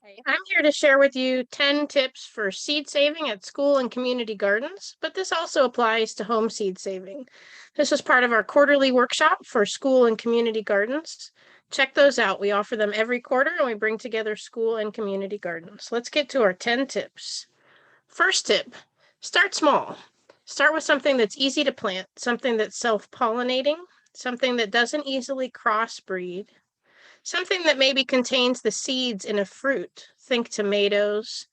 I'm here to share with you 10 tips for seed saving at school and community gardens, but this also applies to home seed saving. This is part of our quarterly workshop for school and community gardens. Check those out. We offer them every quarter and we bring together school and community gardens. Let's get to our 10 tips. First tip, start small. Start with something that's easy to plant, something that's self-pollinating, something that doesn't easily crossbreed, something that maybe contains the seeds in a fruit. Think tomatoes.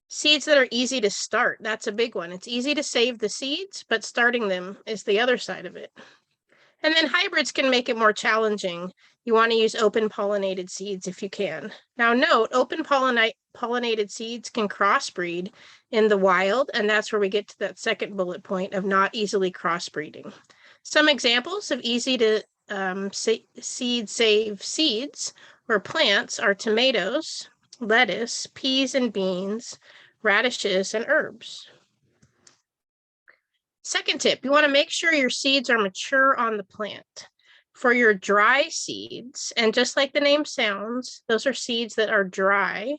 Seeds that are easy to start. That's a big one. It's easy to save the seeds, but starting them is the other side of it. And then hybrids can make it more challenging. You want to use open pollinated seeds if you can. Now note, open pollinated seeds can crossbreed in the wild, and that's where we get to that second bullet point of not easily crossbreeding. Some examples of easy to save seeds or plants are tomatoes, lettuce, peas and beans, radishes, and herbs. Second tip, you want to make sure your seeds are mature on the plant. For your dry seeds, and just like the name sounds, those are seeds that are dry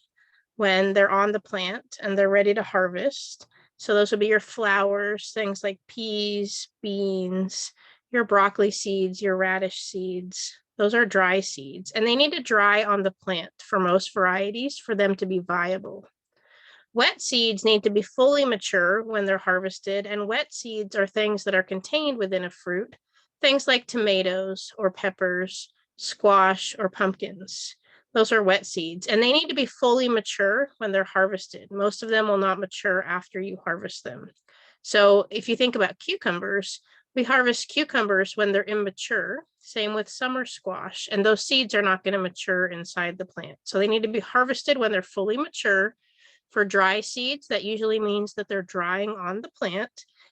when they're on the plant and they're ready to harvest. So those would be your flowers, things like peas, beans, your broccoli seeds, your radish seeds. Those are dry seeds, and they need to dry on the plant for most varieties for them to be viable. Wet seeds need to be fully mature when they're harvested, and wet seeds are things that are contained within a fruit, things like tomatoes or peppers, squash, or pumpkins. Those are wet seeds, and they need to be fully mature when they're harvested. Most of them will not mature after you harvest them. So if you think about cucumbers, we harvest cucumbers when they're immature, same with summer squash, and those seeds are not going to mature inside the plant. So they need to be harvested when they're fully mature. For dry seeds, that usually means that they're drying on the plant.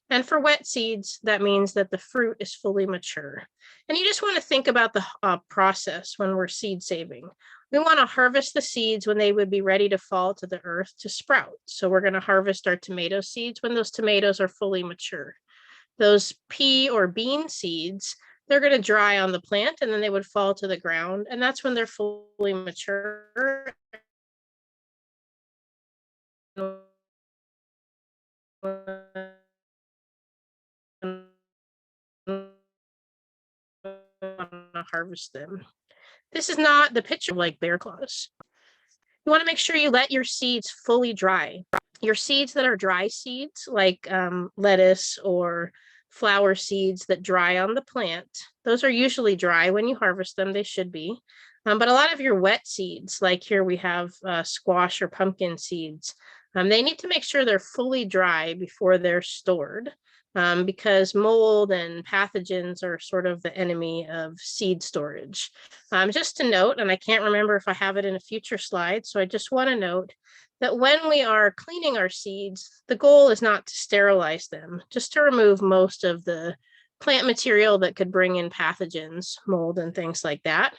And for wet seeds, that means that the fruit is fully mature. And you just want to think about the process when we're seed saving. We want to harvest the seeds when they would be ready to fall to the earth to sprout. So we're going to harvest our tomato seeds when those tomatoes are fully mature. Those pea or bean seeds, they're going to dry on the plant and then they would fall to the ground. And that's when they're fully mature. Harvest them. This is not the picture like bear claws. You want to make sure you let your seeds fully dry. Your seeds that are dry seeds, like lettuce or flower seeds that dry on the plant, those are usually dry when you harvest them. They should be. But a lot of your wet seeds, like here we have squash or pumpkin seeds, they need to make sure they're fully dry before they're stored. Because mold and pathogens are sort of the enemy of seed storage. Just to note, and I can't remember if I have it in a future slide, so I just want to note that when we are cleaning our seeds, the goal is not to sterilize them, just to remove most of the plant material that could bring in pathogens, mold and things like that.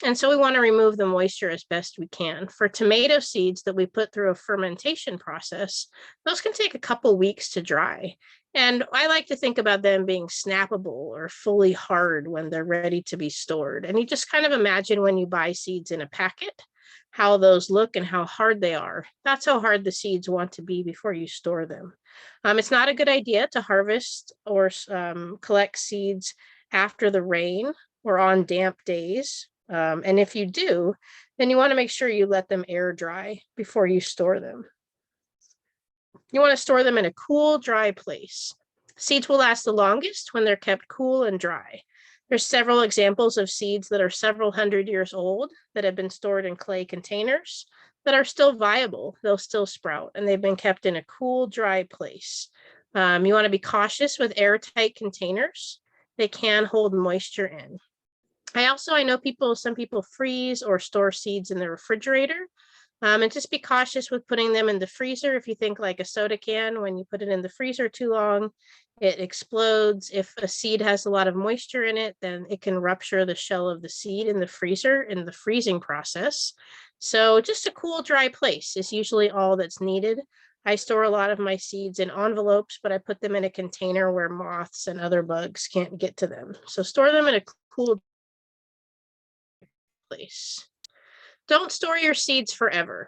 And so we want to remove the moisture as best we can. For tomato seeds that we put through a fermentation process, those can take a couple weeks to dry. And I like to think about them being snappable or fully hard when they're ready to be stored. And you just kind of imagine when you buy seeds in a packet, how those look and how hard they are. That's how hard the seeds want to be before you store them. It's not a good idea to harvest or collect seeds after the rain or on damp days. And if you do, then you want to make sure you let them air dry before you store them. You want to store them in a cool, dry place. Seeds will last the longest when they're kept cool and dry. There's several examples of seeds that are several hundred years old that have been stored in clay containers that are still viable. They'll still sprout, and they've been kept in a cool, dry place. You want to be cautious with airtight containers. They can hold moisture in. I know some people freeze or store seeds in the refrigerator. And just be cautious with putting them in the freezer. If you think like a soda can, when you put it in the freezer too long, it explodes. If a seed has a lot of moisture in it, then it can rupture the shell of the seed in the freezer in the freezing process. So just a cool, dry place is usually all that's needed. I store a lot of my seeds in envelopes, but I put them in a container where moths and other bugs can't get to them. So store them in a cool place. Don't store your seeds forever.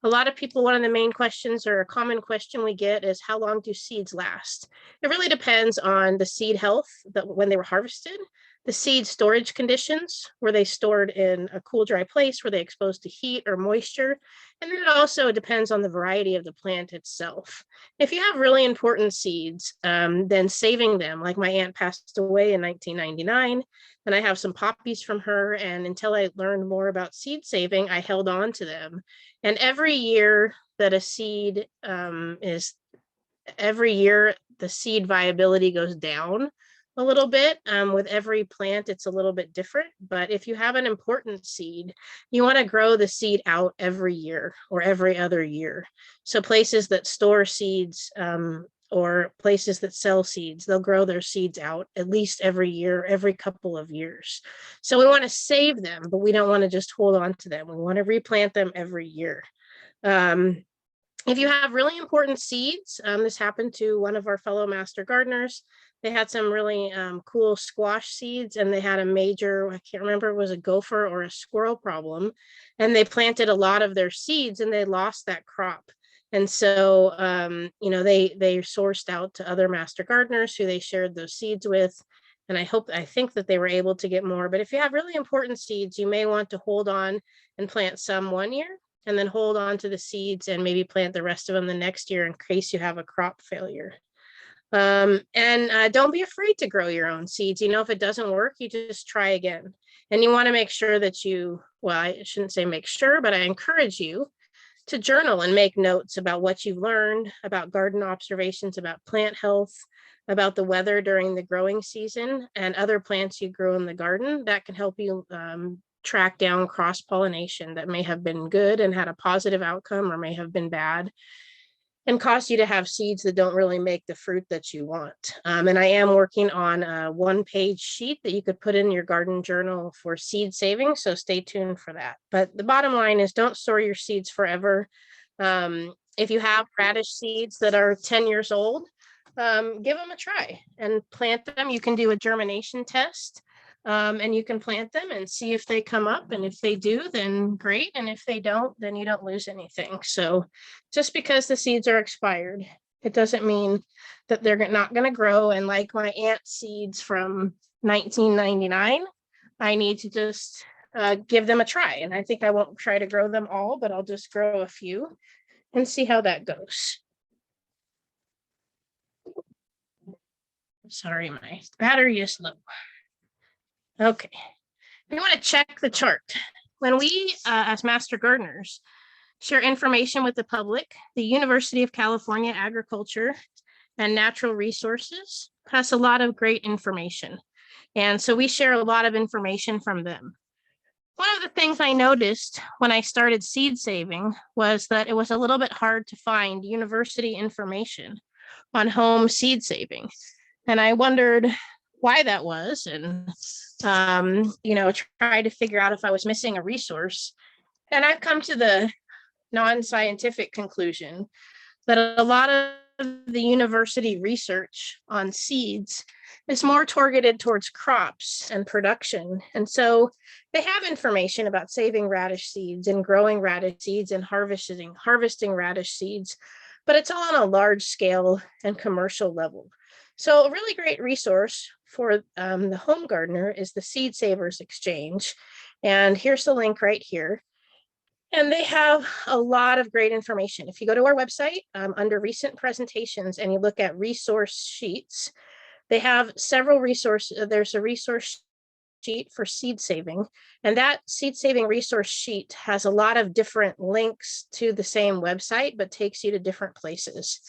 A lot of people, one of the main questions or a common question we get is, how long do seeds last? It really depends on the seed health that when they were harvested, the seed storage conditions, were they stored in a cool, dry place, were they exposed to heat or moisture? And then it also depends on the variety of the plant itself. If you have really important seeds, then saving them, like my aunt passed away in 1999, and I have some poppies from her. And until I learned more about seed saving, I held on to them. And every year that a seed every year the seed viability goes down a little bit. With every plant, it's a little bit different. But if you have an important seed, you want to grow the seed out every year or every other year. So places that store seeds or places that sell seeds, they'll grow their seeds out at least every year, every couple of years. So we want to save them, but we don't want to just hold on to them. We want to replant them every year. If you have really important seeds, this happened to one of our fellow master gardeners. They had some really cool squash seeds, and they had a major, I can't remember, it was a gopher or a squirrel problem. And they planted a lot of their seeds and they lost that crop. And so, they sourced out to other master gardeners who they shared those seeds with. And I think that they were able to get more. But if you have really important seeds, you may want to hold on and plant some one year and then hold on to the seeds and maybe plant the rest of them the next year in case you have a crop failure. Don't be afraid to grow your own seeds. If it doesn't work, you just try again. And you want to make sure that I shouldn't say make sure, but I encourage you to journal and make notes about what you've learned, about garden observations, about plant health, about the weather during the growing season, and other plants you grow in the garden. That can help you track down cross-pollination that may have been good and had a positive outcome or may have been bad and cause you to have seeds that don't really make the fruit that you want. And I am working on a one-page sheet that you could put in your garden journal for seed saving, so stay tuned for that. But the bottom line is, don't store your seeds forever. If you have radish seeds that are 10 years old, give them a try and plant them. You can do a germination test. And you can plant them and see if they come up. And if they do, then great. And if they don't, then you don't lose anything. So just because the seeds are expired, it doesn't mean that they're not going to grow. And like my aunt's seeds from 1999, I need to just give them a try. And I think I won't try to grow them all, but I'll just grow a few and see how that goes. Sorry, my battery is low. Okay, we want to check the chart. When we, as master gardeners, share information with the public, the University of California Agriculture and Natural Resources has a lot of great information. And so we share a lot of information from them. One of the things I noticed when I started seed saving was that it was a little bit hard to find university information on home seed saving. And I wondered why that was, and try to figure out if I was missing a resource. And I've come to the non-scientific conclusion that a lot of the university research on seeds is more targeted towards crops and production. And so they have information about saving radish seeds and growing radish seeds and harvesting radish seeds, but it's all on a large scale and commercial level. So a really great resource for the home gardener is the Seed Savers Exchange. And here's the link right here. And they have a lot of great information. If you go to our website under recent presentations and you look at resource sheets, they have several resources. There's a resource sheet for seed saving, and that seed saving resource sheet has a lot of different links to the same website, but takes you to different places.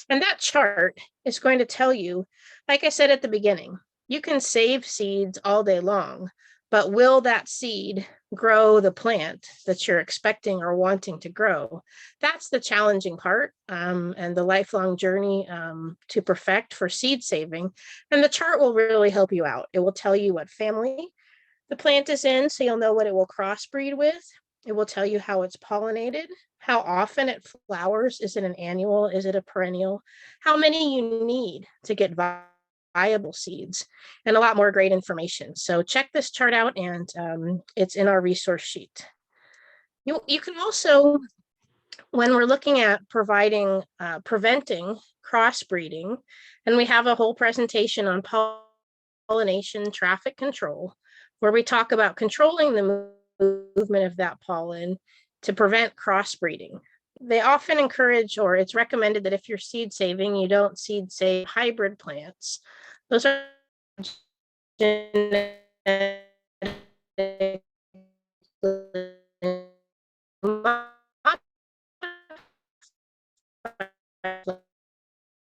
And that chart is going to tell you, like I said at the beginning, you can save seeds all day long, but will that seed grow the plant that you're expecting or wanting to grow? That's the challenging part and the lifelong journey to perfect for seed saving. And the chart will really help you out. It will tell you what family the plant is in, so you'll know what it will crossbreed with. It will tell you how it's pollinated, how often it flowers. Is it an annual? Is it a perennial? How many you need to get viable seeds, and a lot more great information. So check this chart out, and it's in our resource sheet. You can also when we're looking at preventing crossbreeding, and we have a whole presentation on pollination traffic control, where we talk about controlling the movement of that pollen to prevent crossbreeding. They often encourage, or it's recommended, that if you're seed saving, you don't seed save hybrid plants. Those are genetic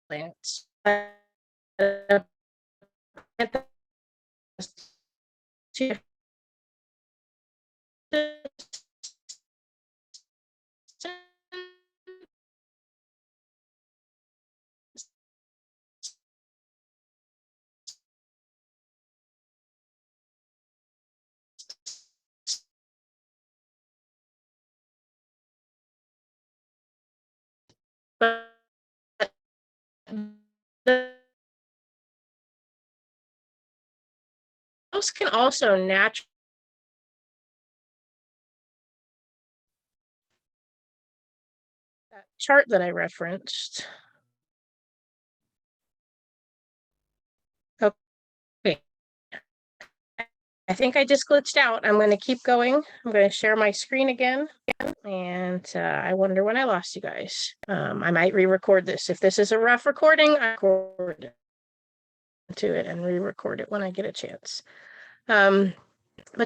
plants. But those can also naturally that chart that I referenced. Okay, I think I just glitched out. I'm going to keep going. I'm going to share my screen again. And I wonder when I lost you guys. I might re-record this. If this is a rough recording, I record to it and re-record it when I get a chance. But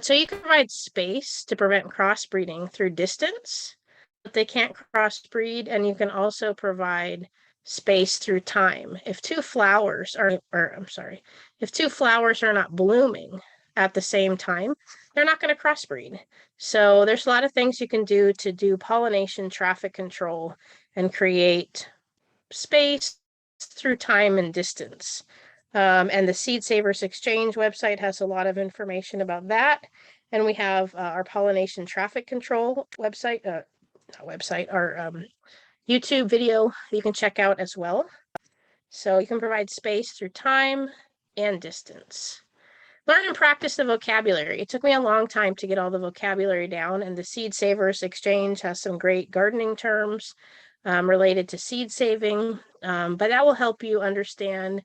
so you can provide space to prevent crossbreeding through distance, but they can't crossbreed, and you can also provide space through time. If two flowers are, if two flowers are not blooming at the same time, they're not going to crossbreed. So there's a lot of things you can do to do pollination traffic control and create space through time and distance. And the Seed Savers Exchange website has a lot of information about that. And we have our pollination traffic control website, our YouTube video you can check out as well. So you can provide space through time and distance. Learn and practice the vocabulary. It took me a long time to get all the vocabulary down, and the Seed Savers Exchange has some great gardening terms related to seed saving, but that will help you understand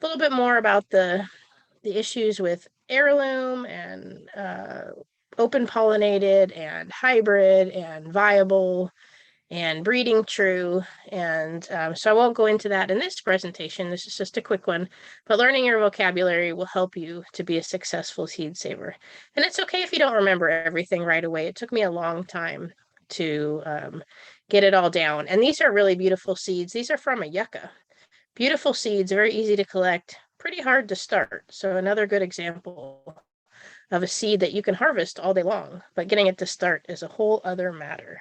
a little bit more about the issues with heirloom and open pollinated and hybrid and viable and breeding true. And so I won't go into that in this presentation. This is just a quick one, but learning your vocabulary will help you to be a successful seed saver. And it's okay if you don't remember everything right away. It took me a long time to get it all down. And these are really beautiful seeds. These are from a yucca. Beautiful seeds, very easy to collect, pretty hard to start. So another good example of a seed that you can harvest all day long, but getting it to start is a whole other matter.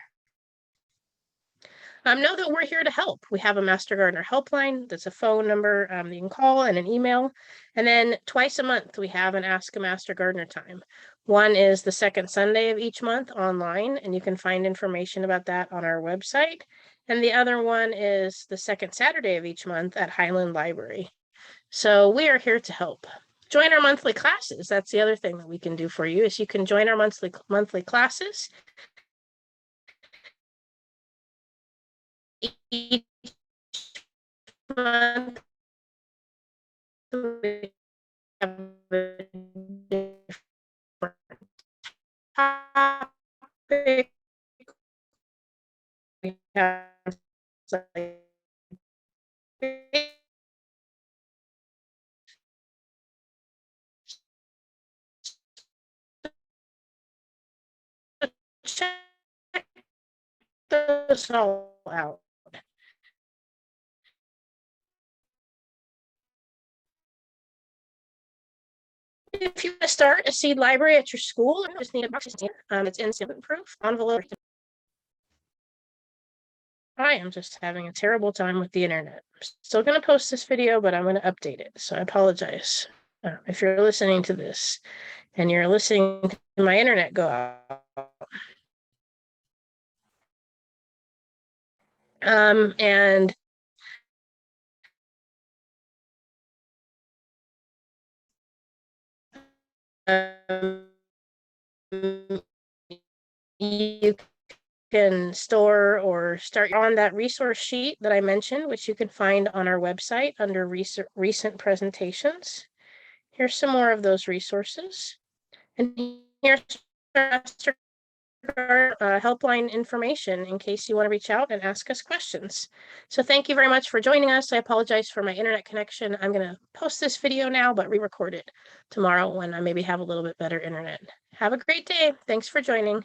Know that we're here to help. We have a Master Gardener helpline. That's a phone number you can call, and an email. And then twice a month, we have an Ask a Master Gardener time. One is the second Sunday of each month online, and you can find information about that on our website. And the other one is the second Saturday of each month at Highland Library. So we are here to help. Join our monthly classes. That's the other thing that we can do for you, is you can join our monthly classes. Each month we have a different topic. We have like check those all out. If you want to start a seed library at your school, you just need a box. It's instant proof envelope. I am just having a terrible time with the internet. I'm still going to post this video, but I'm going to update it. So I apologize if you're listening to this and you're listening to my internet go out. And you can store or start on that resource sheet that I mentioned, which you can find on our website under recent presentations. Here's some more of those resources. And here's helpline information in case you want to reach out and ask us questions. So thank you very much for joining us. I apologize for my internet connection. I'm going to post this video now, but re-record it tomorrow when I maybe have a little bit better internet. Have a great day. Thanks for joining.